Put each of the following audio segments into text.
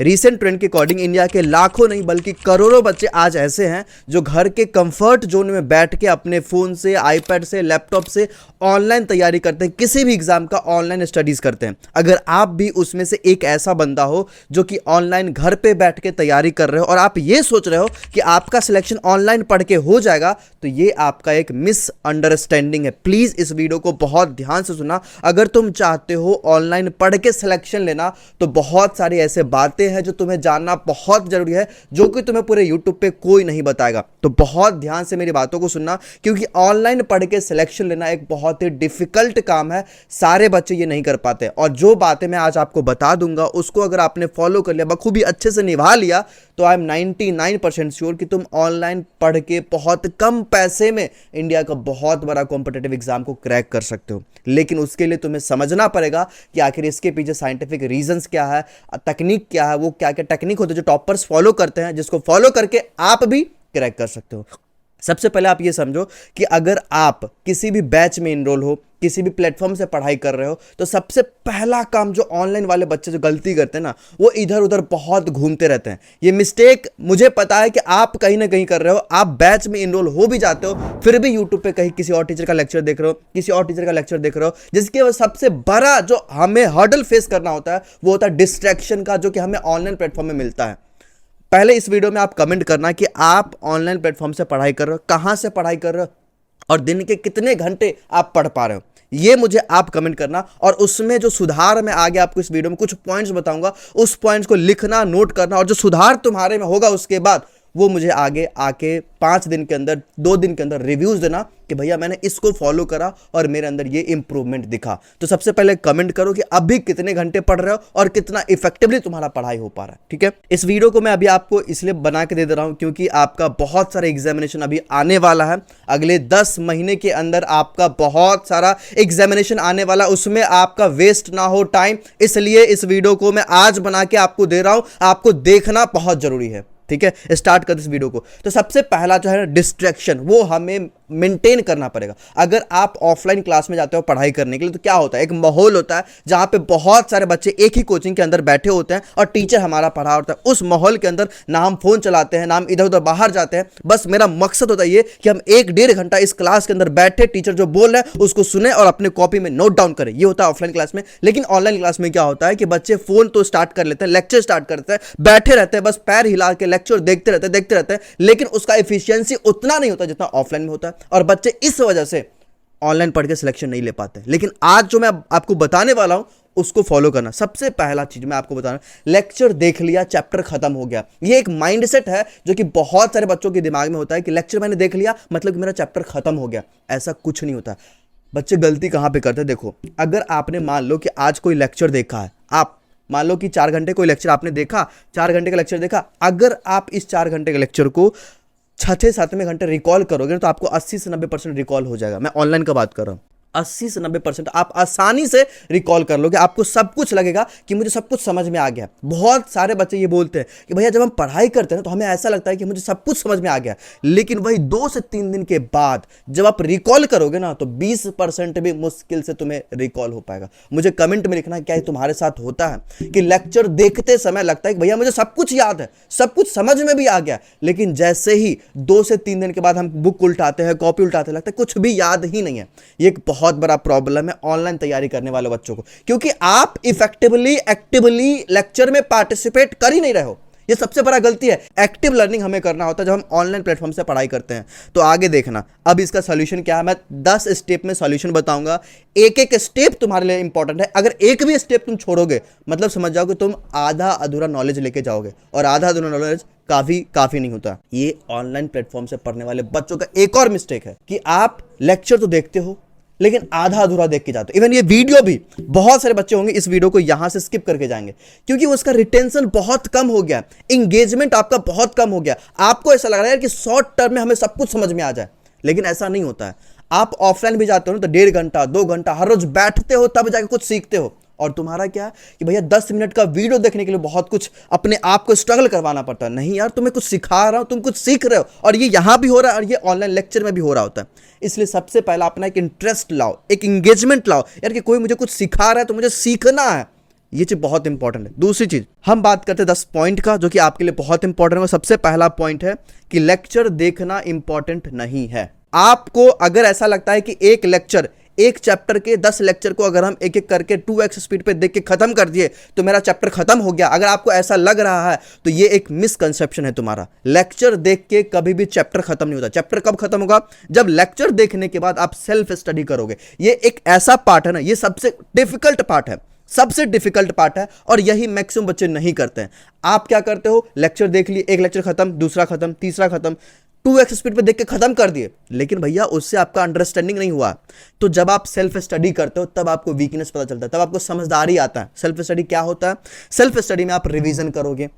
Recent trend के according India के लाखों नहीं बल्कि करोड़ों बच्चे आज ऐसे हैं जो घर के कंफर्ट जोन में बैठ के अपने फ़ोन से, आईपैड से, लैपटॉप से ऑनलाइन तैयारी करते हैं, किसी भी एग्जाम का ऑनलाइन स्टडीज़ करते हैं। अगर आप भी उसमें से एक ऐसा बंदा हो जो कि ऑनलाइन घर पे बैठ के तैयारी कर रहे हो और आप ये सोच रहे हो कि आपका सिलेक्शन ऑनलाइन पढ़ के हो जाएगा, तो ये आपका एक मिसअंडरस्टैंडिंग है। प्लीज़ इस वीडियो को बहुत ध्यान से सुना। अगर तुम चाहते हो ऑनलाइन पढ़ के सिलेक्शन लेना तो बहुत सारी ऐसे बातें है जो तुम्हें जानना बहुत जरूरी है, जो कि तुम्हें पूरे YouTube पे कोई नहीं बताएगा। तो बहुत ध्यान से मेरी बातों को सुनना, क्योंकि ऑनलाइन पढ़ के सिलेक्शन लेना एक बहुत ही डिफिकल्ट काम है। सारे बच्चे ये नहीं कर पाते और जो बातें मैं आज आपको बता दूंगा उसको अगर आपने फॉलो कर लिया, बखूबी अच्छे से निभा लिया, तो आई एम 99% श्योर कि तुम ऑनलाइन पढ़ के बहुत कम पैसे में इंडिया का बहुत बड़ा कॉम्पिटिटिव एग्जाम को क्रैक कर सकते हो। लेकिन उसके लिए तुम्हें समझना पड़ेगा कि आखिर इसके पीछे साइंटिफिक रीजंस क्या है, तकनीक क्या है, वो क्या क्या टेक्निक होते हैं जो टॉपर्स फॉलो करते हैं, जिसको फॉलो करके आप भी क्रैक कर सकते हो। सबसे पहले आप ये समझो कि अगर आप किसी भी बैच में इनरोल हो, किसी भी प्लेटफॉर्म से पढ़ाई कर रहे हो, तो सबसे पहला काम जो ऑनलाइन वाले बच्चे जो गलती करते हैं ना, वो इधर उधर बहुत घूमते रहते हैं। ये मिस्टेक मुझे पता है कि आप कहीं ना कहीं कर रहे हो। आप बैच में इनरोल हो भी जाते हो, फिर भी यूट्यूब पे कहीं किसी और टीचर का लेक्चर देख रहे हो, किसी और टीचर का लेक्चर देख रहे हो, जिसके वजह सबसे बड़ा जो हमें हर्डल फेस करना होता है वो होता है डिस्ट्रैक्शन का, जो कि हमें ऑनलाइन प्लेटफॉर्म में मिलता है। पहले इस वीडियो में आप कमेंट करना कि आप ऑनलाइन प्लेटफॉर्म से पढ़ाई कर रहे हो, कहां से पढ़ाई कर रहे हो और दिन के कितने घंटे आप पढ़ पा रहे हो, ये मुझे आप कमेंट करना। और उसमें जो सुधार मैं आगे आपको इस वीडियो में कुछ पॉइंट्स बताऊंगा, उस पॉइंट्स को लिखना, नोट करना, और जो सुधार तुम्हारे में होगा उसके बाद वो मुझे आगे आके 5 दिन के अंदर, 2 दिन के अंदर रिव्यूज देना कि भैया मैंने इसको फॉलो करा और मेरे अंदर ये इंप्रूवमेंट दिखा। तो सबसे पहले कमेंट करो कि अभी कितने घंटे पढ़ रहे हो और कितना इफेक्टिवली तुम्हारा पढ़ाई हो पा रहा है। ठीक है, इस वीडियो को मैं अभी आपको इसलिए बना के दे रहा हूं क्योंकि आपका बहुत सारा एग्जामिनेशन अभी आने वाला है। अगले 10 महीने के अंदर आपका बहुत सारा एग्जामिनेशन आने वाला, उसमें आपका वेस्ट ना हो टाइम, इसलिए इस वीडियो को मैं आज बना के आपको दे रहा हूं। आपको देखना बहुत जरूरी है। ठीक है, स्टार्ट कर इस वीडियो को। तो सबसे पहला जो है डिस्ट्रैक्शन, वो हमें मेंटेन करना पड़ेगा। अगर आप ऑफलाइन क्लास में जाते हो पढ़ाई करने के लिए, तो क्या होता है, एक माहौल होता है जहां पे बहुत सारे बच्चे एक ही कोचिंग के अंदर बैठे होते हैं और टीचर हमारा पढ़ा होता है। उस माहौल के अंदर ना हम फोन चलाते हैं, ना हम इधर उधर बाहर जाते हैं। बस मेरा मकसद होता है ये कि हम 1-1.5 घंटा इस क्लास के अंदर बैठे, टीचर जो बोल रहे हैं उसको सुने और अपने कॉपी में नोट डाउन करें। ये होता है ऑफलाइन क्लास में। लेकिन ऑनलाइन क्लास में क्या होता है कि बच्चे फोन तो स्टार्ट कर लेते हैं, लेक्चर स्टार्ट करते हैं, बैठे रहते हैं, बस पैर हिला के लेक्चर देखते रहते हैं, लेकिन उसका एफिशिएंसी उतना नहीं होता जितना ऑफलाइन में होता है और बच्चे इस वजह से ऑनलाइन पढ़ के सिलेक्शन नहीं ले पाते। लेकिन आज जो मैं आपको बताने वाला हूं उसको फॉलो करना। सबसे पहला चीज मैं आपको बताना, लेक्चर देख लिया, चैप्टर खत्म हो गया। ये एक माइंडसेट है जो कि बहुत सारे बच्चों के दिमाग में होता है कि लेक्चर मैंने देख लिया मतलब कि मेरा चैप्टर खत्म हो गया। ऐसा कुछ नहीं होता। बच्चे गलती कहां पे करते हैं, देखो, अगर आपने मान लो कि आज कोई लेक्चर देखा है, आप मान लो कि 4 घंटे कोई लेक्चर आपने देखा, 4 घंटे का लेक्चर देखा, अगर आप इस 4 घंटे के लेक्चर को 6-7वें घंटे रिकॉल करोगे तो आपको 80 से 90% रिकॉल हो जाएगा। मैं ऑनलाइन का बात कर रहा हूं। 80 से 90% आप आसानी से रिकॉल कर लोगे। आपको सब कुछ लगेगा कि मुझे सब कुछ समझ में आ गया। बहुत सारे बच्चे ये बोलते हैं कि भैया जब हम पढ़ाई करते हैं ना तो हमें ऐसा लगता है कि मुझे सब कुछ समझ में आ गया, लेकिन वही 2 से 3 दिन के बाद जब आप रिकॉल करोगे ना तो 20% भी मुश्किल से तुम्हें रिकॉल हो पाएगा। मुझे कमेंट में लिखना क्या तुम्हारे साथ होता है कि लेक्चर देखते समय लगता है कि भैया मुझे सब कुछ याद है, सब कुछ समझ में भी आ गया, लेकिन जैसे ही 2 से 3 दिन के बाद हम बुक उल्टाते हैं, कॉपी उल्टाते हैं, लगता है कुछ भी याद ही नहीं है। ये एक बहुत बड़ा प्रॉब्लम है ऑनलाइन तैयारी करने वाले बच्चों को, क्योंकि आप इफेक्टिवली, एक्टिवली लेक्चर में पार्टिसिपेट कर ही नहीं रहे हो। ये सबसे बड़ा गलती है। एक्टिव लर्निंग हमें करना होता है जब हम ऑनलाइन प्लेटफॉर्म से पढ़ाई करते हैं। तो आगे देखना, अब इसका सॉल्यूशन क्या है, मैं 10 स्टेप में सॉल्यूशन बताऊंगा। एक एक स्टेप तुम्हारे लिए इंपॉर्टेंट है। अगर एक भी स्टेप तुम छोड़ोगे मतलब समझ जाओगे तुम आधा अधूरा नॉलेज लेके जाओगे, और आधा अधूरा नॉलेज काफी नहीं होता। ये ऑनलाइन प्लेटफॉर्म से पढ़ने वाले बच्चों का एक और मिस्टेक है कि आप लेक्चर तो देखते हो लेकिन आधा अधूरा देख के जाते हो। इवन ये वीडियो भी, बहुत सारे बच्चे होंगे इस वीडियो को यहां से स्किप करके जाएंगे क्योंकि उसका रिटेंशन बहुत कम हो गया, इंगेजमेंट आपका बहुत कम हो गया। आपको ऐसा लग रहा है कि शॉर्ट टर्म में हमें सब कुछ समझ में आ जाए, लेकिन ऐसा नहीं होता है। आप ऑफलाइन भी जाते हो ना तो 1.5 घंटा, 2 घंटा हर रोज बैठते हो, तब जाके कुछ सीखते हो। और तुम्हारा क्या कि भैया 10 मिनट का वीडियो देखने के लिए बहुत कुछ अपने आप को स्ट्रगल करवाना पड़ता है। नहीं यार, तुम्हें कुछ सिखा रहा हूं, तुम कुछ सीख रहे हो, और ये यहां भी हो रहा है और ये ऑनलाइन लेक्चर में भी हो रहा होता है। इसलिए सबसे पहला अपना एक इंटरेस्ट लाओ, एक इंगेजमेंट लाओ यार कि कोई मुझे कुछ सिखा रहा है तो मुझे सीखना है। ये चीज बहुत इंपॉर्टेंट है। दूसरी चीज हम बात करते हैं 10 पॉइंट का, जो कि आपके लिए बहुत इंपॉर्टेंट है। सबसे पहला पॉइंट है कि लेक्चर देखना इंपॉर्टेंट नहीं है। आपको अगर ऐसा लगता है कि एक लेक्चर, एक चैप्टर के 10 लेक्चर को अगर हम एक एक करके 2x स्पीड पे देख के खत्म कर दिए तो मेरा चैप्टर खत्म हो गया, अगर आपको ऐसा लग रहा है तो ये एक मिसकंसेप्शन है तुम्हारा। लेक्चर देख के कभी भी चैप्टर खत्म नहीं होता। चैप्टर कब खत्म होगा? जब लेक्चर देखने के बाद आप सेल्फ स्टडी करोगे। ये एक ऐसा पार्ट है ना, ये सबसे डिफिकल्ट पार्ट है, सबसे डिफिकल्ट पार्ट है, और यही मैक्सिमम बच्चे नहीं करते हैं। आप क्या करते हो? लेक्चर देख लिए, एक लेक्चर खत्म, दूसरा खत्म, तीसरा खत्म, 2x स्पीड पे देख के खत्म कर दिए, लेकिन भैया उससे आपका अंडरस्टैंडिंग नहीं हुआ। तो जब आप सेल्फ स्टडी करते हो तब आपको वीकनेस पता चलता है, तब आपको समझदारी आता है। सेल्फ स्टडी क्या होता है? सेल्फ स्टडी में आप रिवीजन करोगे,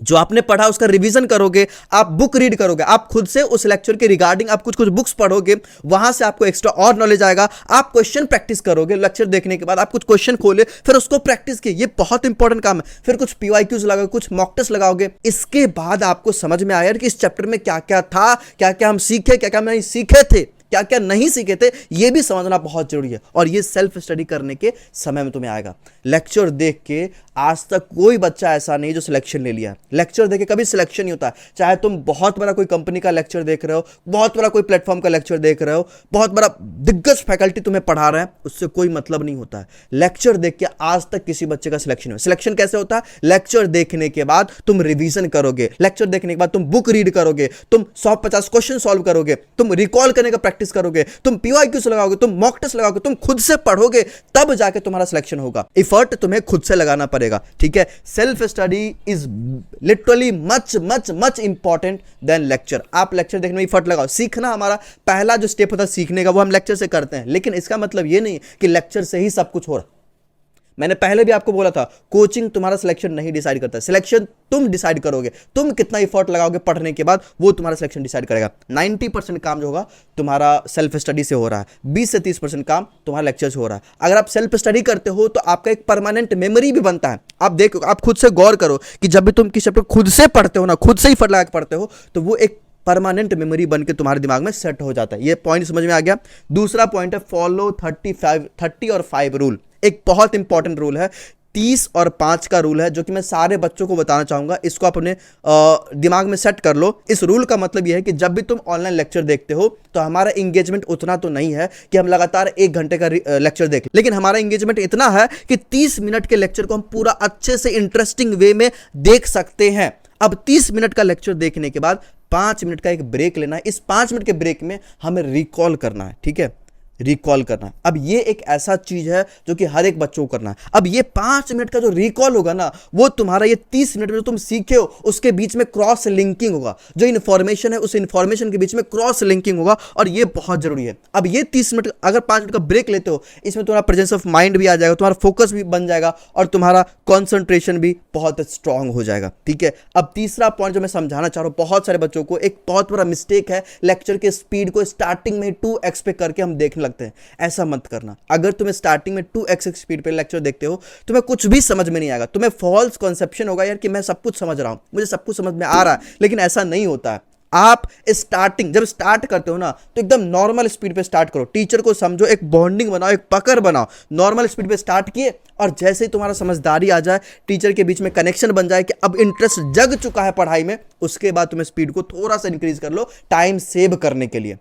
जो आपने पढ़ा उसका रिवीजन करोगे, आप बुक रीड करोगे, आप खुद से उस लेक्चर के रिगार्डिंग आप कुछ कुछ बुक्स पढ़ोगे, वहां से आपको एक्स्ट्रा और नॉलेज आएगा। आप क्वेश्चन प्रैक्टिस करोगे, लेक्चर देखने के बाद आप कुछ क्वेश्चन खोले, फिर उसको प्रैक्टिस किए, ये बहुत इंपॉर्टेंट काम है। फिर कुछ पीवाईक्यूज लगाओगे, कुछ मॉक टेस्ट लगाओगे, इसके बाद आपको समझ में आया कि इस चैप्टर में क्या क्या था, क्या क्या हम सीखे, क्या क्या नहीं सीखे थे, क्या क्या नहीं सीखे थे, ये भी समझना बहुत जरूरी है। और ये सेल्फ स्टडी करने के समय में तुम्हें आएगा। लेक्चर देख के आज तक कोई बच्चा ऐसा नहीं जो सिलेक्शन ले लिया। लेक्चर देख के कभी सिलेक्शन नहीं होता। चाहे तुम बहुत बड़ा कोई कंपनी का लेक्चर देख रहे हो, बहुत बड़ा कोई प्लेटफॉर्म का लेक्चर देख रहे हो, बहुत बड़ा दिग्गज फैकल्टी तुम्हें पढ़ा रहा है, उससे कोई मतलब नहीं होता है। लेक्चर देख के आज तक किसी बच्चे का सिलेक्शन नहीं। सिलेक्शन कैसे होता है? लेक्चर देखने के बाद तुम रिवीजन करोगे, लेक्चर देखने के बाद तुम बुक रीड करोगे, तुम 150 क्वेश्चन सॉल्व करोगे, तुम रिकॉल करने का प्रैक्टिस करोगे, तुम पीवाईक्यूज लगाओगे, तुम मॉक टेस्ट लगाओगे, तुम खुद से पढ़ोगे, तब जाके तुम्हारा सिलेक्शन होगा। एफर्ट तुम्हें खुद से लगाना पड़ेगा, ठीक है? Self study is literally much much much important than lecture. आप लेक्चर देखने में एफर्ट लगाओ। सीखना हमारा पहला जो स्टेप होता है सीखने का, वो हम लेक्चर से करते हैं, लेकिन इसका मतलब ये नहीं कि लेक्चर से ही सब कुछ हो रहा है। मैंने पहले भी आपको बोला था, कोचिंग तुम्हारा सिलेक्शन नहीं डिसाइड करता। सिलेक्शन तुम डिसाइड करोगे, तुम कितना एफर्ट लगाओगे पढ़ने के बाद, वो तुम्हारा सिलेक्शन डिसाइड करेगा। 90% काम जो होगा तुम्हारा सेल्फ स्टडी से हो रहा है, 20 से 30% काम तुम्हारा लेक्चर से हो रहा है। अगर आप सेल्फ स्टडी करते हो तो आपका एक परमानेंट मेमोरी भी बनता है। आप देखो, आप खुद से गौर करो कि जब भी तुम किसी चैप्टर खुद से पढ़ते हो ना, खुद से ही एफर्ट लगा के पढ़ते हो, तो वो एक परमानेंट मेमोरी बन के तुम्हारे दिमाग में सेट हो जाता है। ये पॉइंट समझ में आ गया। दूसरा पॉइंट है फॉलो 30 और 5 रूल। एक बहुत इंपॉर्टेंट रूल है, 30 और 5 का रूल है, जो कि मैं सारे बच्चों को बताना चाहूंगा। इसको अपने दिमाग में सेट कर लो। इस रूल का मतलब यह है कि जब भी तुम ऑनलाइन लेक्चर देखते हो तो हमारा इंगेजमेंट उतना तो नहीं है कि हम लगातार 1 घंटे का लेक्चर देख, लेकिन हमारा इंगेजमेंट इतना है कि 30 मिनट के लेक्चर को हम पूरा अच्छे से इंटरेस्टिंग वे में देख सकते हैं। अब 30 मिनट का लेक्चर देखने के बाद 5 मिनट का एक ब्रेक लेना है। इस 5 मिनट के ब्रेक में हमें रिकॉल करना है, ठीक है? रिकॉल करना। अब ये एक ऐसा चीज है जो कि हर एक बच्चों को करना है। अब ये 5 मिनट का जो रिकॉल होगा ना, वो तुम्हारा ये 30 मिनट में जो तुम सीखे हो उसके बीच में क्रॉस लिंकिंग होगा। जो इन्फॉर्मेशन है उस इन्फॉर्मेशन के बीच में क्रॉस लिंकिंग होगा, और ये बहुत जरूरी है। अब ये 30 मिनट, अगर 5 मिनट का ब्रेक लेते हो, इसमें तुम्हारा प्रेजेंस ऑफ माइंड भी आ जाएगा, तुम्हारा फोकस भी बन जाएगा, और तुम्हारा कॉन्सेंट्रेशन भी बहुत स्ट्रांग हो जाएगा, ठीक है? अब तीसरा पॉइंट जो मैं समझाना चाह रहा हूं बहुत सारे बच्चों को, एक बहुत बड़ा मिस्टेक है, लेक्चर के स्पीड को स्टार्टिंग में 2x पे करके हम देखने लगते हैं। ऐसा मत करना। अगर तुम्हें स्टार्टिंग में 2x स्पीड पे लेक्चर देखते हो, तुम्हें कुछ भी समझ में नहीं आएगा, तुम्हें फॉल्स कॉन्सेप्शन होगा यार कि मैं सब कुछ समझ रहा हूं, मुझे सब कुछ समझ में आ रहा है, लेकिन ऐसा नहीं होता है। आप स्टार्टिंग जब स्टार्ट करते हो ना, तो एकदम नॉर्मल स्पीड पे स्टार्ट करो। टीचर को समझो, एक बॉन्डिंग बनाओ, एक पकड़ बनाओ। नॉर्मल स्पीड पे स्टार्ट किए, और जैसे ही तुम्हारा समझदारी आ जाए, टीचर के बीच में कनेक्शन बन जाए कि अब इंटरेस्ट जग चुका है पढ़ाई में, उसके बाद तुम्हें स्पीड को थोड़ा सा इंक्रीज कर लो, टाइम सेव करने के लिए।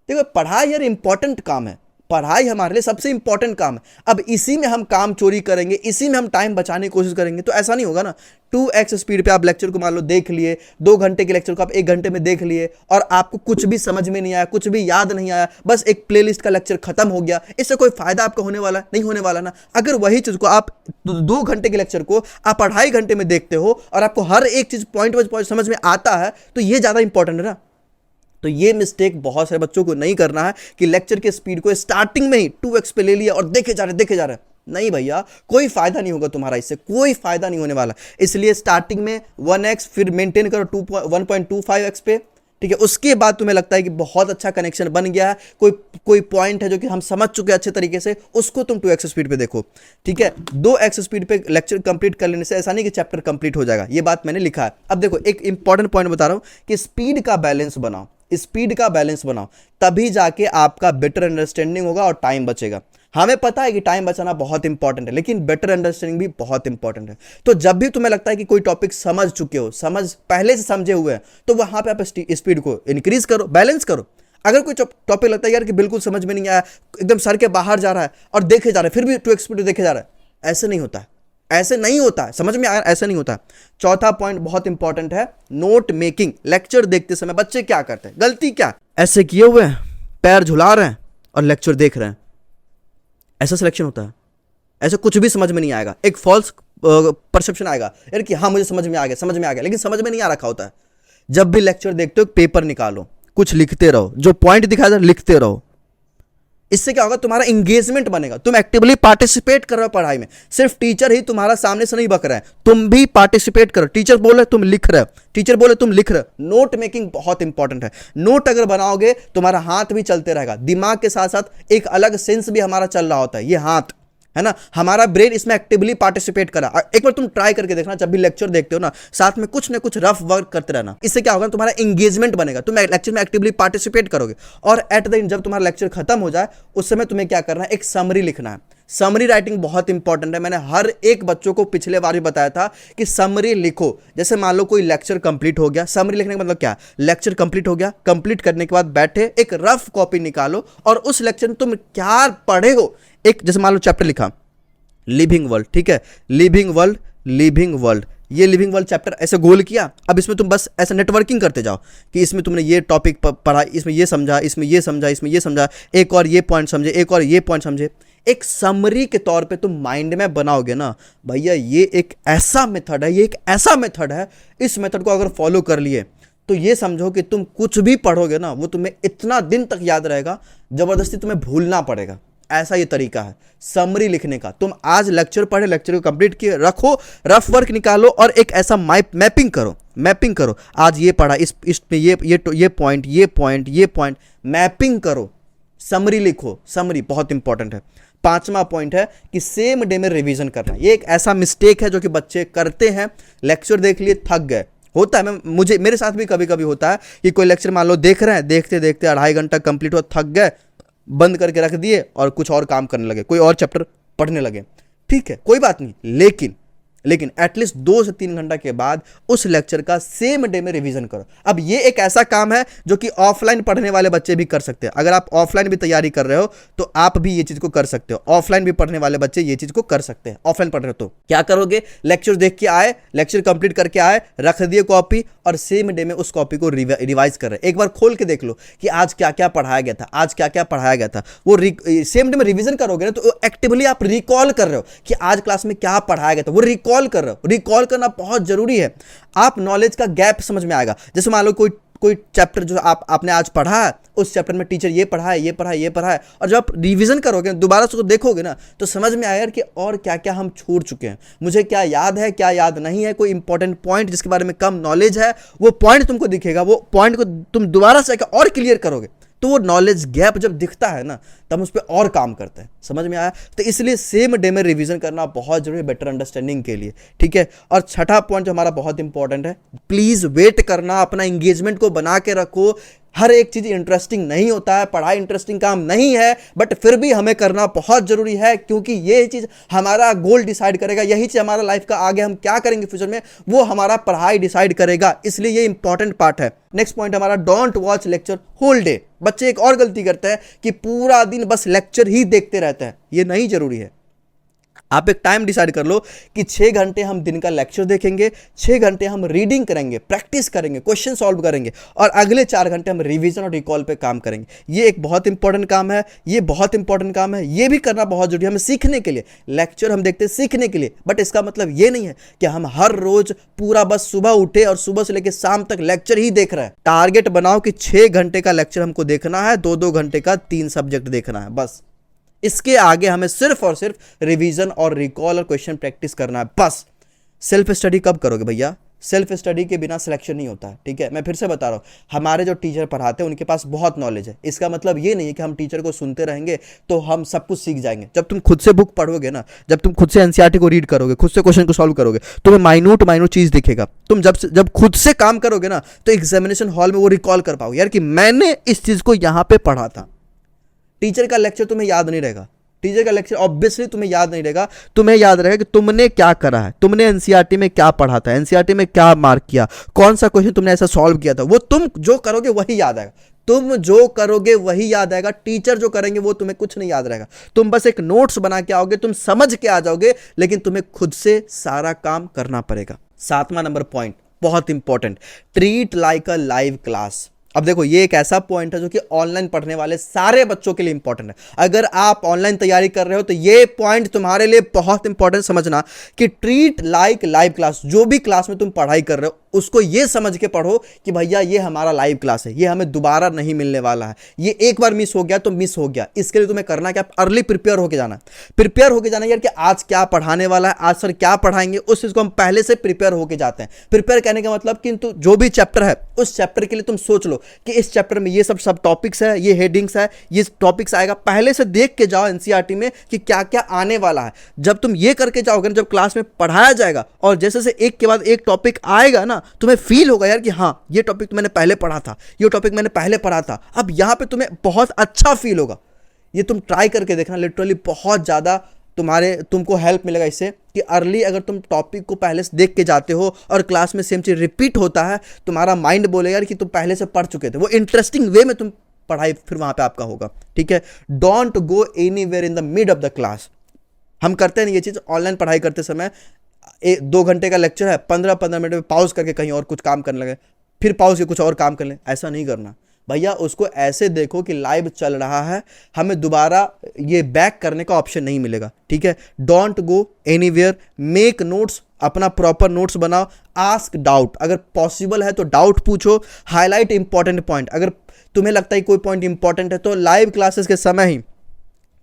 देखो, पढ़ाई यार इंपॉर्टेंट काम है, पढ़ाई हमारे लिए सबसे इंपॉर्टेंट काम है। अब इसी में हम काम चोरी करेंगे, इसी में हम टाइम बचाने की कोशिश करेंगे, तो ऐसा नहीं होगा ना। 2x स्पीड पे आप लेक्चर को मान लो देख लिए, 2 घंटे के लेक्चर को आप 1 घंटे में देख लिए, और आपको कुछ भी समझ में नहीं आया, कुछ भी याद नहीं आया, बस एक प्लेलिस्ट का लेक्चर खत्म हो गया, इससे कोई फायदा आपका होने वाला नहीं, होने वाला ना। अगर वही चीज को आप 2 घंटे के लेक्चर को आप 2.5 घंटे में देखते हो, और आपको हर एक चीज पॉइंट बाय पॉइंट समझ में आता है, तो ये ज्यादा इंपॉर्टेंट है ना। तो ये मिस्टेक बहुत सारे बच्चों को नहीं करना है कि लेक्चर के स्पीड को स्टार्टिंग में ही 2x पे ले लिया और देखे जा रहे। नहीं भैया, कोई फायदा नहीं होगा तुम्हारा, इससे कोई फायदा नहीं होने वाला। इसलिए स्टार्टिंग में 1x, फिर मेंटेन करो 1.25x पे, ठीक है? उसके बाद तुम्हें लगता है कि बहुत अच्छा कनेक्शन बन गया है, कोई पॉइंट है जो कि हम समझ चुके हैं अच्छे तरीके से, उसको तुम 2x स्पीड पे देखो, ठीक है? 2x स्पीड पे लेक्चर कंप्लीट कर लेने से ऐसा नहीं कि चैप्टर कंप्लीट हो जाएगा, ये बात मैंने लिखा है। अब देखो, एक इंपॉर्टेंट पॉइंट बता रहा हूं कि स्पीड का बैलेंस बनाओ, स्पीड का बैलेंस बनाओ, तभी जाके आपका बेटर अंडरस्टैंडिंग होगा और टाइम बचेगा। हमें पता है कि टाइम बचाना बहुत इंपॉर्टेंट है, लेकिन बेटर अंडरस्टैंडिंग भी बहुत इंपॉर्टेंट है। तो जब भी तुम्हें लगता है कि कोई टॉपिक समझ चुके हो, पहले से समझे हुए हैं, तो वहां पे आप स्पीड को इंक्रीज करो, बैलेंस करो। अगर कोई टॉपिक लगता है यार कि बिल्कुल समझ में नहीं आया, एकदम सर के बाहर जा रहा है और देखे जा रहा है, फिर भी 2x स्पीड देखे जा रहा है, ऐसे नहीं होता है, ऐसे नहीं होता है, समझ में आया, ऐसे नहीं होता है। चौथा पॉइंट बहुत इंपॉर्टेंट है, नोट मेकिंग। लेक्चर देखते समय बच्चे क्या करते हैं, गलती क्या, ऐसे किए हुए हैं, पैर झुला रहे हैं और लेक्चर देख रहे हैं, ऐसा सिलेक्शन होता है। ऐसे कुछ भी समझ में नहीं आएगा, एक फॉल्स परसेप्शन आएगा यार कि हाँ मुझे समझ में आ गया, समझ में आ गया, लेकिन समझ में नहीं आ रखा होता है। जब भी लेक्चर देखते हो पेपर निकालो, कुछ लिखते रहो, जो पॉइंट दिखाया जाए लिखते रहो। इससे क्या होगा, तुम्हारा इंगेजमेंट बनेगा, तुम एक्टिवली पार्टिसिपेट कर रहे हो पढ़ाई में। सिर्फ टीचर ही तुम्हारा सामने से नहीं बक रहा है, तुम भी पार्टिसिपेट करो। टीचर बोले तुम लिख रहे हो, टीचर बोले तुम लिख रहे हो। नोट मेकिंग बहुत इंपॉर्टेंट है। नोट अगर बनाओगे तुम्हारा हाथ भी चलते रहेगा, दिमाग के साथ साथ एक अलग सेंस भी हमारा चल रहा होता है, ये हाथ है ना, हमारा ब्रेन इसमें एक्टिवली पार्टिसिपेट करा। एक बार तुम ट्राई करके देखना, जब भी लेक्चर देखते हो ना, साथ में कुछ ना कुछ रफ वर्क करते रहना। इससे क्या होगा, तुम्हारा एंगेजमेंट बनेगा, तुम लेक्चर में एक्टिवली पार्टिसिपेट करोगे। और एट द एंड जब तुम्हारा लेक्चर खत्म हो जाए, उस समय तुम्हें क्या करना है, एक समरी लिखना है। समरी राइटिंग बहुत इंपॉर्टेंट है। मैंने हर एक बच्चों को पिछले बार भी बताया था कि समरी लिखो। जैसे मान लो कोई लेक्चर कंप्लीट हो गया, समरी लिखने का मतलब क्या, लेक्चर कंप्लीट हो गया, कंप्लीट करने के बाद बैठे एक रफ कॉपी निकालो और उस लेक्चर में तुम क्या पढ़े हो, एक जैसे मान लो चैप्टर लिखा लिविंग वर्ल्ड, ठीक है, लिविंग वर्ल्ड, लिविंग वर्ल्ड, ये लिविंग वर्ल्ड चैप्टर ऐसे गोल किया। अब इसमें तुम बस ऐसे नेटवर्किंग करते जाओ कि इसमें तुमने ये टॉपिक पढ़ा, इसमें ये समझा, इसमें ये समझा, इसमें ये समझा, एक और ये पॉइंट समझे, एक और ये पॉइंट समझे। एक समरी के तौर पे तुम माइंड में बनाओगे ना भैया, ये एक ऐसा मेथड है, ये एक ऐसा मेथड है, इस मेथड को अगर फॉलो कर लिए तो ये समझो कि तुम कुछ भी पढ़ोगे ना, वो तुम्हें इतना दिन तक याद रहेगा, जबरदस्ती तुम्हें भूलना पड़ेगा। ऐसा ये तरीका है समरी लिखने का। तुम आज लेक्चर पढ़े, लेक्चर को कंप्लीट किए, रखो, रफ वर्क निकालो और एक ऐसा मैपिंग करो, मैपिंग करो। आज ये पढ़ा, इसमें ये पॉइंट मैपिंग करो, समरी लिखो। समरी बहुत इंपॉर्टेंट है। पांचवा पॉइंट है कि सेम डे में रिवीजन करना। ये एक ऐसा मिस्टेक है जो कि बच्चे करते हैं, लेक्चर देख लिए थक गए, होता है, मेरे साथ भी कभी कभी होता है कि कोई लेक्चर मान लो देख रहे हैं, देखते देखते 2.5 घंटा कंप्लीट हुआ, थक गए, बंद करके रख दिए और कुछ और काम करने लगे, कोई और चैप्टर पढ़ने लगे। ठीक है, कोई बात नहीं, लेकिन एटलीस्ट 2 से 3 घंटा के बाद उस लेक्चर का सेम डे में रिवीजन करो। अब ये एक ऐसा काम है जो कि ऑफलाइन पढ़ने वाले बच्चे भी कर सकते हैं। अगर आप ऑफलाइन भी तैयारी कर रहे हो तो आप भी ये चीज को कर सकते हो। ऑफलाइन भी पढ़ने वाले बच्चे ये चीज को कर सकते हैं। ऑफलाइन पढ़ रहे हो तो क्या करोगे, लेक्चर देख के आए, लेक्चर कंप्लीट करके आए, रख दिए कॉपी और सेम डे में उस कॉपी को रिवाइज कर रहे हैं। एक बार खोल के देख लो कि आज क्या क्या पढ़ाया गया था, आज क्या क्या पढ़ाया गया था। वो सेम डे में रिवीजन करोगे ना तो एक्टिवली आप रिकॉल कर रहे हो कि आज क्लास में क्या पढ़ाया गया था, वो रिकॉल कर रहे हो। रिकॉल करना बहुत जरूरी है। आप नॉलेज का गैप समझ में आएगा। जैसे मान लो कोई चैप्टर जो आपने आज पढ़ा है, उस चैप्टर में टीचर ये पढ़ा है, ये पढ़ा है, ये पढ़ा है, और जब आप रिवीजन करोगे, दोबारा से देखोगे ना, तो समझ में आएगा कि और क्या क्या हम छोड़ चुके हैं, मुझे क्या याद है, क्या याद नहीं है। कोई इंपॉर्टेंट पॉइंट जिसके बारे में कम नॉलेज है, वो पॉइंट तुमको दिखेगा, वो पॉइंट को तुम दोबारा से और क्लियर करोगे। तो वो नॉलेज गैप जब दिखता है ना, तब उस पर और काम करते हैं। समझ में आया? तो इसलिए सेम डे में रिवीजन करना बहुत जरूरी है बेटर अंडरस्टैंडिंग के लिए। ठीक है, और छठा पॉइंट जो हमारा बहुत इंपॉर्टेंट है, प्लीज वेट करना, अपना एंगेजमेंट को बना के रखो। हर एक चीज इंटरेस्टिंग नहीं होता है, पढ़ाई इंटरेस्टिंग काम नहीं है, बट फिर भी हमें करना बहुत जरूरी है, क्योंकि ये चीज हमारा गोल डिसाइड करेगा। यही चीज हमारा लाइफ का आगे हम क्या करेंगे फ्यूचर में, वो हमारा पढ़ाई डिसाइड करेगा। इसलिए ये इंपॉर्टेंट पार्ट है। नेक्स्ट पॉइंट हमारा, don't watch lecture whole day. बच्चे एक और गलती करते हैं कि पूरा दिन बस लेक्चर ही देखते रहते हैं। ये नहीं जरूरी है। आप एक टाइम डिसाइड कर लो कि 6 घंटे हम दिन का लेक्चर देखेंगे, 6 घंटे हम रीडिंग करेंगे, प्रैक्टिस करेंगे, क्वेश्चन सॉल्व करेंगे, और अगले 4 घंटे हम रिवीजन और रिकॉल पे काम करेंगे। ये एक बहुत इंपॉर्टेंट काम है, ये बहुत इंपॉर्टेंट काम है। ये भी करना बहुत जरूरी है हमें सीखने के लिए। लेक्चर हम देखते हैं सीखने के लिए, बट इसका मतलब ये नहीं है कि हम हर रोज पूरा बस सुबह उठे और सुबह से लेकर शाम तक लेक्चर ही देख रहे हैं। टारगेट बनाओ कि 6 घंटे का लेक्चर हमको देखना है, 2-2 घंटे का 3 सब्जेक्ट देखना है, बस। इसके आगे हमें सिर्फ और सिर्फ रिवीजन और रिकॉल और क्वेश्चन प्रैक्टिस करना है, बस। सेल्फ स्टडी कब करोगे भैया? सेल्फ स्टडी के बिना सिलेक्शन नहीं होता है। ठीक है, मैं फिर से बता रहा हूँ, हमारे जो टीचर पढ़ाते हैं उनके पास बहुत नॉलेज है। इसका मतलब ये नहीं है कि हम टीचर को सुनते रहेंगे तो हम सब कुछ सीख जाएंगे। जब तुम खुद से बुक पढ़ोगे ना, जब तुम खुद से एनसीईआरटी को रीड करोगे, खुद से क्वेश्चन को सॉल्व करोगे, तुम्हें माइन्यूट चीज दिखेगा। तुम जब खुद से काम करोगे ना, तो एग्जामिनेशन हॉल में वो रिकॉल कर पाओगे, यार कि मैंने इस चीज को यहां पे पढ़ा था। टीचर का लेक्चर तुम्हें याद नहीं रहेगा, टीचर का लेक्चर ऑब्वियसली तुम्हें याद नहीं रहेगा। तुम्हें याद रहेगा कि तुमने क्या करा है, तुमने एनसीईआरटी में क्या पढ़ा था, एनसीईआरटी में क्या मार्क किया, कौन सा क्वेश्चन तुमने ऐसा सॉल्व किया था। वो तुम जो करोगे वही याद आएगा, तुम जो करोगे वही याद आएगा। टीचर जो करेंगे वो तुम्हें कुछ नहीं याद रहेगा। तुम बस एक नोट्स बना के आओगे, तुम समझ के आ जाओगे, लेकिन तुम्हें खुद से सारा काम करना पड़ेगा। 7वां नंबर पॉइंट बहुत important, treat like a live class. अब देखो ये एक ऐसा पॉइंट है जो कि ऑनलाइन पढ़ने वाले सारे बच्चों के लिए इंपॉर्टेंट है। अगर आप ऑनलाइन तैयारी कर रहे हो तो ये पॉइंट तुम्हारे लिए बहुत इंपॉर्टेंट समझना कि ट्रीट लाइक लाइव क्लास। जो भी क्लास में तुम पढ़ाई कर रहे हो उसको ये समझ के पढ़ो कि भैया ये हमारा लाइव क्लास है, ये हमें दोबारा नहीं मिलने वाला है, ये एक बार मिस हो गया तो मिस हो गया। इसके लिए तुम्हें करना क्या, अर्ली प्रिपेयर होके जाना है। प्रिपेयर होके जाना यार कि आज क्या पढ़ाने वाला है, आज सर क्या पढ़ाएंगे, उस चीज को हम पहले से प्रिपेयर होके जाते हैं। प्रिपेयर कहने का मतलब कि जो भी चैप्टर है उस चैप्टर के लिए तुम सोच लो कि इस चैप्टर में ये सब टॉपिक्स है, ये हेडिंग्स है, ये टॉपिक्स आएगा। पहले से देख के जाओ एनसीईआरटी में कि क्या क्या आने वाला है। जब तुम ये करके जाओगे, जब क्लास में पढ़ाया जाएगा और जैसे से एक के बाद एक टॉपिक आएगा ना, तुम्हें फील होगा यार कि हाँ ये टॉपिक तो मैंने पहले पढ़ा था, ये टॉपिक मैंने पहले पढ़ा था। अब यहां पे तुम्हें बहुत अच्छा फील होगा। ये तुम ट्राई करके देखना, लिटरली बहुत ज्यादा तुमको हेल्प मिलेगा इससे कि अर्ली अगर तुम टॉपिक को पहले से देख के जाते हो और क्लास में सेम चीज रिपीट होता है, तुम्हारा माइंड बोलेगा यार कि तुम पहले से पढ़ चुके थे। वो इंटरेस्टिंग वे में तुम पढ़ाई फिर वहां पे आपका होगा। ठीक है, don't go anywhere in the mid of the class. हम करते हैं ये चीज ऑनलाइन पढ़ाई करते समय, 2 घंटे का लेक्चर है, 15-15 मिनट में पॉज करके कहीं और कुछ काम करने लगे, फिर पॉज के कुछ और काम कर ले। ऐसा नहीं करना भैया, उसको ऐसे देखो कि लाइव चल रहा है, हमें दोबारा ये बैक करने का ऑप्शन नहीं मिलेगा। ठीक है, don't go anywhere, make notes, अपना प्रॉपर नोट्स बनाओ, आस्क डाउट, अगर पॉसिबल है तो डाउट पूछो, हाईलाइट इंपॉर्टेंट पॉइंट। अगर तुम्हें लगता है कोई पॉइंट इंपॉर्टेंट है तो लाइव क्लासेस के समय ही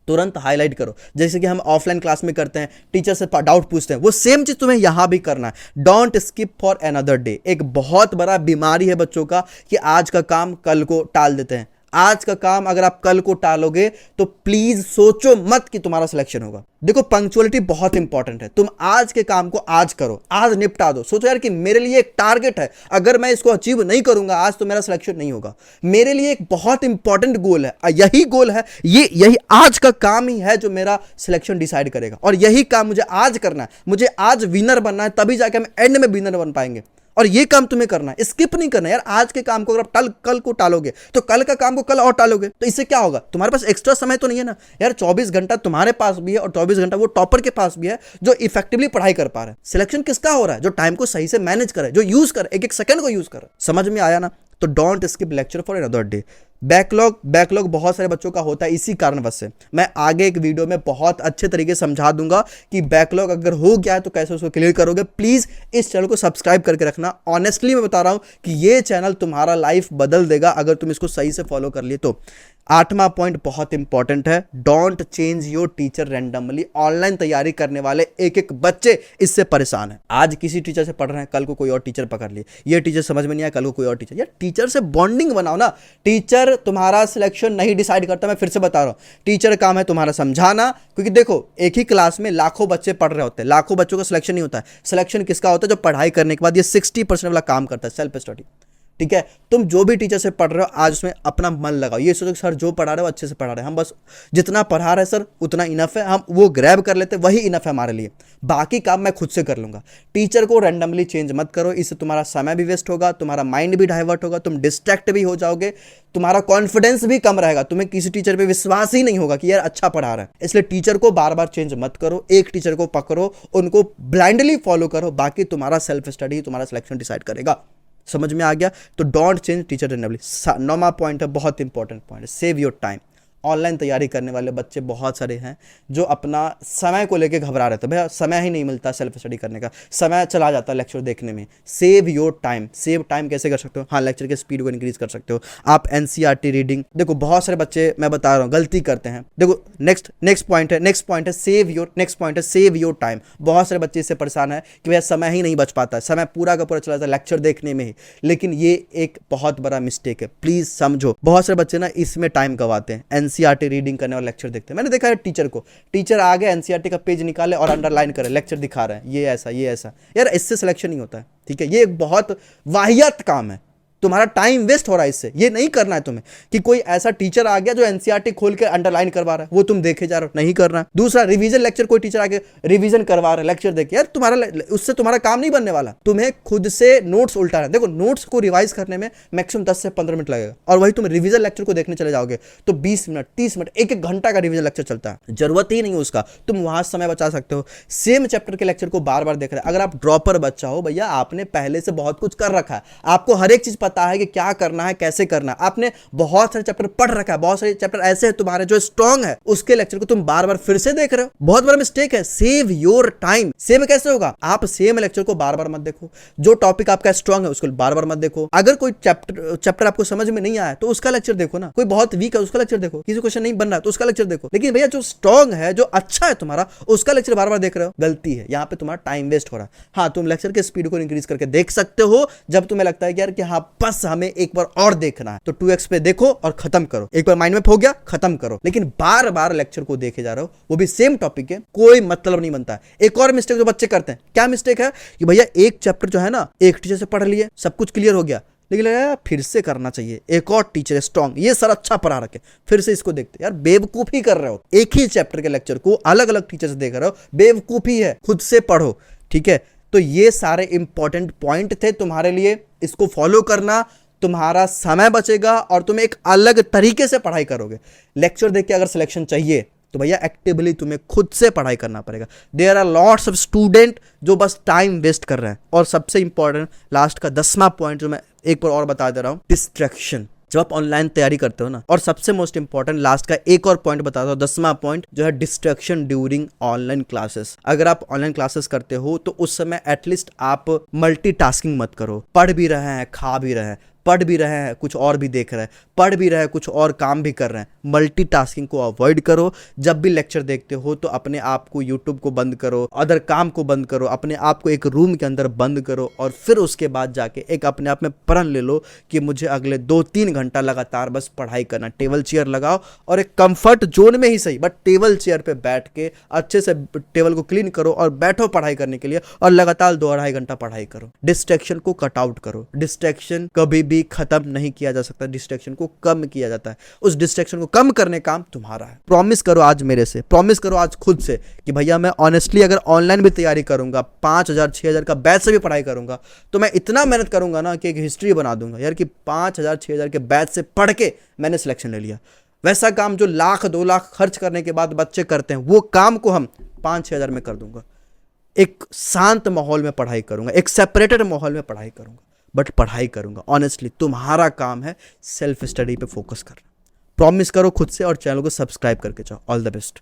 तुरंत हाईलाइट करो, जैसे कि हम ऑफलाइन क्लास में करते हैं, टीचर से डाउट पूछते हैं। वो सेम चीज तुम्हें यहां भी करना है। Don't skip for another day. एक बहुत बड़ा बीमारी है बच्चों का कि आज का काम कल को टाल देते हैं। आज का काम अगर आप कल को टालोगे तो प्लीज सोचो मत कि तुम्हारा सिलेक्शन होगा। देखो पंक्चुअलिटी बहुत इंपॉर्टेंट है। तुम आज के काम को आज करो, आज निपटा दो। सोचो यार कि मेरे लिए एक टारगेट है, अगर मैं इसको अचीव नहीं करूंगा आज तो मेरा सिलेक्शन नहीं होगा। मेरे लिए एक बहुत इंपॉर्टेंट गोल है, यही गोल है, यही आज का काम ही है जो मेरा सिलेक्शन डिसाइड करेगा। और यही काम मुझे आज करना है, मुझे आज विनर बनना है, तभी जाके हम एंड में विनर बन पाएंगे। और ये काम तुम्हें करना है, स्किप नहीं करना यार। आज के काम को अगर आप कल को टालोगे तो कल का काम को कल और टालोगे तो इससे क्या होगा, तुम्हारे पास एक्स्ट्रा समय तो नहीं है ना यार। 24 घंटा तुम्हारे पास भी है और 24 घंटा वो टॉपर के पास भी है जो इफेक्टिवली पढ़ाई कर पा रहे हैं। सिलेक्शन किसका हो रहा है, जो टाइम को सही से मैनेज करे, जो यूज करे, एक एक सेकंड को यूज करे। समझ में आया ना? तो don't skip lecture for another day. Backlog बहुत सारे बच्चों का होता है इसी कारणवश से। मैं आगे एक वीडियो में बहुत अच्छे तरीके से समझा दूंगा कि बैकलॉग अगर हो गया है तो कैसे उसको क्लियर करोगे। प्लीज इस चैनल को सब्सक्राइब करके रखना। ऑनेस्टली मैं बता रहा हूं कि ये चैनल तुम्हारा लाइफ बदल देगा अगर तुम इसको सही से फॉलो कर लिए तो। 8वां पॉइंट बहुत इंपॉर्टेंट है, don't change your teacher randomly. Online तैयारी करने वाले एक एक बच्चे इससे परेशान है। आज किसी टीचर से पढ़ रहे हैं, कल को कोई और टीचर पकड़ लिए, ये टीचर समझ में नहीं आया, कल को कोई और टीचर। यार टीचर से बॉन्डिंग बनाओ ना। टीचर तुम्हारा सिलेक्शन नहीं डिसाइड करता, मैं फिर से बता रहा हूं। टीचर का काम है तुम्हारा समझाना, क्योंकि देखो एक ही क्लास में लाखों बच्चे पढ़ रहे होते हैं, लाखों बच्चों का सिलेक्शन नहीं होता है। सिलेक्शन किसका होता है, जो पढ़ाई करने के बाद ये 60% वाला काम करता है, सेल्फ स्टडी। ठीक है, तुम जो भी टीचर से पढ़ रहे हो आज उसमें अपना मन लगाओ। ये सोचो सर जो पढ़ा रहे हो अच्छे से पढ़ा रहे हैं, हम बस जितना पढ़ा रहे सर उतना इनफ है, हम वो ग्रैब कर लेते, वही इनफ है हमारे लिए, बाकी काम मैं खुद से कर लूंगा। टीचर को रैंडमली चेंज मत करो, इससे तुम्हारा समय भी वेस्ट होगा, तुम्हारा माइंड भी डाइवर्ट होगा, तुम डिस्ट्रैक्ट भी हो जाओगे, तुम्हारा कॉन्फिडेंस भी कम रहेगा, तुम्हें किसी टीचर पे विश्वास ही नहीं होगा कि यार अच्छा पढ़ा रहा है। इसलिए टीचर को बार बार चेंज मत करो, एक टीचर को पकड़ो, उनको ब्लाइंडली फॉलो करो, बाकी तुम्हारा सेल्फ स्टडी तुम्हारा सिलेक्शन डिसाइड करेगा। समझ में आ गया? तो डोंट चेंज टीचर रैंडमली। 9वां पॉइंट है, बहुत इंपॉर्टेंट पॉइंट है, सेव योर टाइम। ऑनलाइन तैयारी करने वाले बच्चे बहुत सारे हैं जो अपना समय को लेके घबरा रहे थे। भैया समय ही नहीं मिलता सेल्फ स्टडी करने का, समय चला जाता है लेक्चर देखने में। Save your time. Save time कैसे कर सकते हो? हाँ, लेक्चर के स्पीड को इंक्रीज कर सकते हो आप। एनसीईआरटी रीडिंग, देखो बहुत सारे बच्चे मैं बता रहा हूँ गलती करते हैं। देखो नेक्स्ट पॉइंट है सेव योर टाइम। बहुत सारे बच्चे इससे परेशान है कि भैया समय ही नहीं बच पाता है, समय पूरा का पूरा चला जाता है लेक्चर देखने में ही। लेकिन ये एक बहुत बड़ा मिस्टेक है, प्लीज समझो। बहुत सारे बच्चे ना इसमें टाइम गवाते हैं, एनसीईआरटी रीडिंग करने वाला लेक्चर देखते हैं। मैंने देखा है टीचर को, टीचर आगे एनसीईआरटी का पेज निकाले और अंडरलाइन करे, लेक्चर दिखा रहे हैं ये ऐसा। यार इससे सिलेक्शन नहीं होता है। ठीक है, ये एक बहुत वाहियात काम है। तुम्हारा टाइम वेस्ट हो रहा है इससे। ये नहीं करना है तुम्हें कि कोई ऐसा टीचर आ गया जो एनसीईआरटी खोल के अंडरलाइन करवा रहा है, वो तुम देखे जा रहे हो, नहीं करना है। दूसरा, रिवीजन लेक्चर, कोई टीचर आके रिवीजन करवा रहा है लेक्चर देके, यार तुम्हारा उससे तुम्हारा काम नहीं बनने वाला। तुम्हें खुद से नोट्स उल्टा है। देखो, नोट्स को रिवाइज करने में मैक्सिमम 10 से 15 मिनट लगेगा, और वही तुम रिवीजन लेक्चर को देखने चले जाओगे तो 20 मिनट, 30 मिनट, एक घंटा का रिवीजन लेक्चर चलता है। जरूरत ही नहीं है उसका, तुम वहां समय बचा सकते हो। सेम चैप्टर के लेक्चर को बार बार देख रहे हैं। अगर आप ड्रॉपर बच्चा हो, भैया आपने पहले से बहुत कुछ कर रखा है, आपको हर एक चीज पता है कि क्या करना है, कैसे करना है। आपने बहुत सारे चैप्टर पढ़ रखा है, बहुत सारे चैप्टर ऐसे हैं तुम्हारे जो स्ट्रांग है, उसके लेक्चर को तुम बार बार फिर से देख रहे हो। बहुत बड़ा मिस्टेक है। Save your time. सेव कैसे होगा? आप सेम लेक्चर को बार बार मत देखो। जो टॉपिक आपका स्ट्रांग है उसको बार बार मत देखो। अगर कोई चैप्टर आपको समझ में नहीं आया तो उसका लेक्चर देखो ना। कोई बहुत वीक है उसका लेक्चर देखो। किसी क्वेश्चन नहीं बन रहा है तो उसका लेक्चर देखो। लेकिन भैया जो स्ट्रांग है, जो अच्छा है तुम्हारा, उसका लेक्चर बार बार देख रहे हो, गलती है। यहाँ पे तुम्हारा टाइम वेस्ट हो रहा है। हाँ, तुम लेक्चर के स्पीड को इंक्रीज करके देख सकते हो जब तुम्हें लगता है कि यार कि हाँ बस हमें एक बार और देखना है, तो 2x पे देखो और खत्म करो। एक बार माइंड में हो गया, खत्म करो। लेकिन बार बार लेक्चर को देखे जा रहे हो, वो भी सेम टॉपिक है, कोई मतलब नहीं बनता है। एक और मिस्टेक जो बच्चे करते हैं, क्या मिस्टेक है कि भैया एक चैप्टर जो है ना, एक टीचर से पढ़ लिए, सब कुछ क्लियर हो गया, लेकिन यार फिर से करना चाहिए, एक और टीचर स्ट्रांग, ये सर अच्छा पढ़ा रखे, फिर से इसको देखते। यार बेवकूफी कर रहे हो। एक ही चैप्टर के लेक्चर को अलग अलग टीचर से देख रहे हो, बेवकूफी है। खुद से पढ़ो, ठीक है। तो ये सारे इंपॉर्टेंट पॉइंट थे तुम्हारे लिए, इसको फॉलो करना, तुम्हारा समय बचेगा और तुम एक अलग तरीके से पढ़ाई करोगे। लेक्चर देख के अगर सिलेक्शन चाहिए तो भैया एक्टिवली तुम्हें खुद से पढ़ाई करना पड़ेगा। There are lots of student जो बस टाइम वेस्ट कर रहे हैं। और सबसे इंपॉर्टेंट लास्ट का 10वां पॉइंट जो मैं एक बार और बता दे रहा हूं, डिस्ट्रैक्शन। जब आप ऑनलाइन तैयारी करते हो ना, और सबसे मोस्ट इंपॉर्टेंट लास्ट का एक और पॉइंट बताता हूं, 10वां पॉइंट जो है डिस्ट्रैक्शन ड्यूरिंग ऑनलाइन क्लासेस। अगर आप ऑनलाइन क्लासेस करते हो तो उस समय एटलीस्ट आप मल्टीटास्किंग मत करो। पढ़ भी रहे हैं, खा भी रहे हैं, पढ़ भी रहे हैं, कुछ और भी देख रहे हैं, पढ़ भी रहे हैं, कुछ और काम भी कर रहे हैं। मल्टीटास्किंग को अवॉइड करो। जब भी लेक्चर देखते हो तो अपने आप को यूट्यूब को बंद करो, अदर काम को बंद करो, अपने आप को एक रूम के अंदर बंद करो, और फिर उसके बाद जाके एक अपने आप में प्रण ले लो कि मुझे अगले 2-3 घंटा लगातार बस पढ़ाई करना। टेबल चेयर लगाओ और एक कंफर्ट जोन में ही सही, बट टेबल चेयर पे बैठ के अच्छे से टेबल को क्लीन करो और बैठो पढ़ाई करने के लिए, और लगातार 2-2.5 घंटा पढ़ाई करो। डिस्ट्रैक्शन को कट आउट करो। डिस्ट्रैक्शन कभी भी खत्म नहीं किया जा सकता, डिस्ट्रैक्शन को कम किया जाता है। उस डिस्ट्रैक्शन को कम करने काम तुम्हारा है। प्रॉमिस करो आज मेरे से, प्रॉमिस करो आज खुद से कि भैया मैं ऑनेस्टली अगर ऑनलाइन भी तैयारी करूंगा, 5,000-6,000 का बैच से भी पढ़ाई करूंगा, तो मैं इतना मेहनत करूंगा ना कि एक हिस्ट्री बना दूंगा यार कि 5,000-6,000 के बैच से पढ़ के मैंने सिलेक्शन ले लिया। वैसा काम जो 1,00,000-2 लाख खर्च करने के बाद बच्चे करते हैं, वो काम को हम 5-6 हज़ार में कर दूंगा। एक शांत माहौल में पढ़ाई करूंगा, एक सेपरेटेड माहौल में पढ़ाई करूंगा, बट पढ़ाई करूंगा ऑनेस्टली। तुम्हारा काम है सेल्फ स्टडी पे फोकस करना। प्रॉमिस करो खुद से, और चैनल को सब्सक्राइब करके जाओ। All the best.